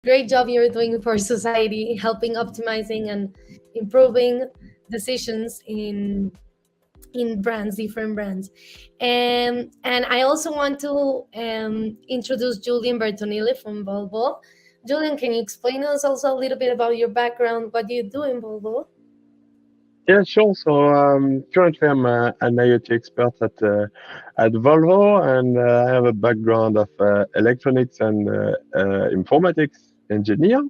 great job you're doing for society, helping optimizing and improving decisions in brands, different brands. And I also want to introduce Julien Bertolini from VOLVO. Julien, can you explain us also a little bit about your background, what do you do in VOLVO? Yeah, sure. So currently, I'm an IoT expert at Volvo, and I have a background of electronics and informatics engineer.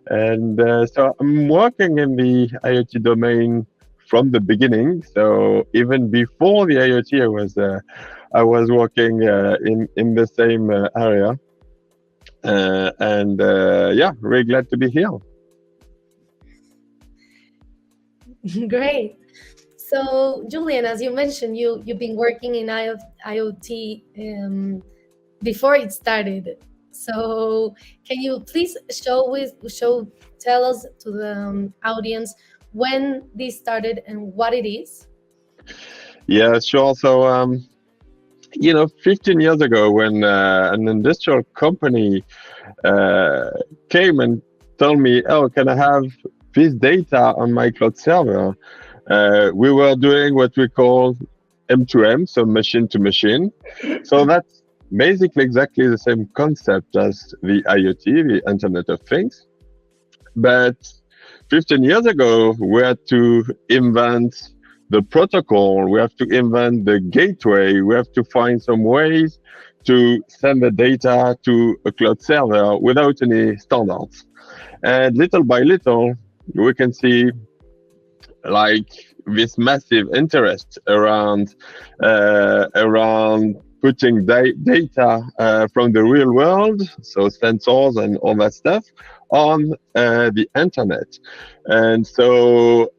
And so I'm working in the IoT domain from the beginning. So even before the IoT, I was working in the same area. And yeah, really glad to be here. Great. So, Julian, as you mentioned, you've been working in IoT before it started. So, can you please tell us to the audience when this started and what it is? Yeah, sure. So 15 years ago, when an industrial company uh, came and told me, "Oh, can I have this data on my cloud server?" We were doing what we call M2M, so machine to machine. So that's basically exactly the same concept as the IoT, the Internet of Things. But 15 years ago, we had to invent the protocol, we have to invent the gateway, we have to find some ways to send the data to a cloud server without any standards. And little by little, we can see like this massive interest around putting data from the real world, so sensors and all that stuff, on the internet. And so,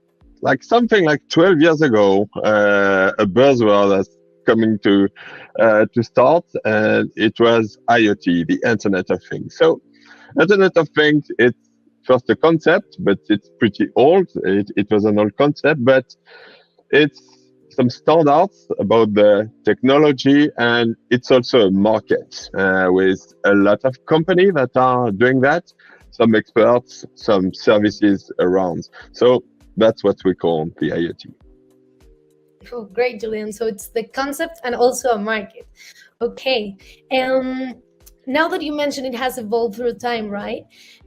like something like 12 years ago, a buzzword that's coming to start, and it was IoT, the Internet of Things. So, Internet of Things, it's first a concept, but it's pretty old. It was an old concept, but it's some standards about the technology, and it's also a market with a lot of companies that are doing that, some experts, some services around. So that's what we call the IoT. Oh, great, Julian. So it's the concept and also a market. Okay. Now that you mentioned it has evolved through time, right?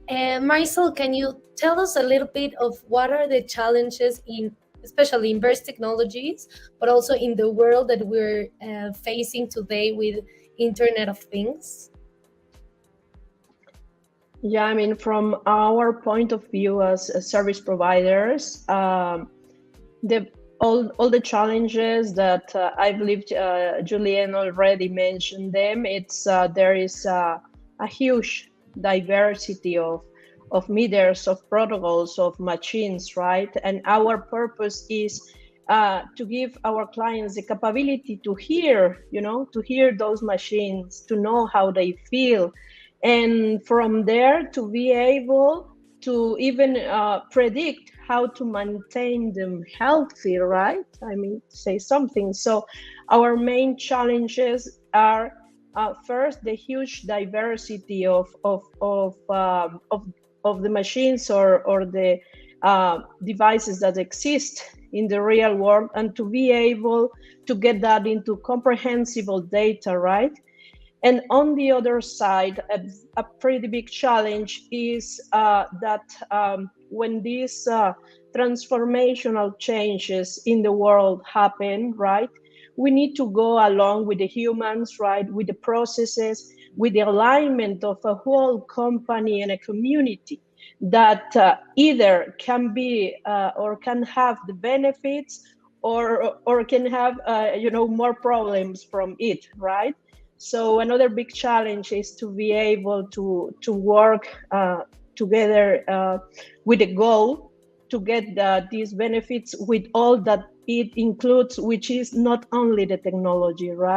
Marisol, can you tell us a little bit of what are the challenges especially in burst technologies, but also in the world that we're facing today with Internet of Things? Yeah, I mean, from our point of view as service providers, the all the challenges that I believe Julien already mentioned them. It's there is a huge diversity of meters, of protocols, of machines, right? And our purpose is to give our clients the capability to hear, to hear those machines, to know how they feel, and from there to be able to even predict how to maintain them healthy, right? I mean, say something. So our main challenges are first the huge diversity of the machines or the devices that exist in the real world, and to be able to get that into comprehensible data, right? And on the other side, a pretty big challenge is that when these transformational changes in the world happen, right, we need to go along with the humans, right, with the processes, with the alignment of a whole company and a community that either can be or can have the benefits or can have more problems from it, right? So another big challenge is to be able to work together with a goal to get these benefits with all that it includes, which is not only the technology, right?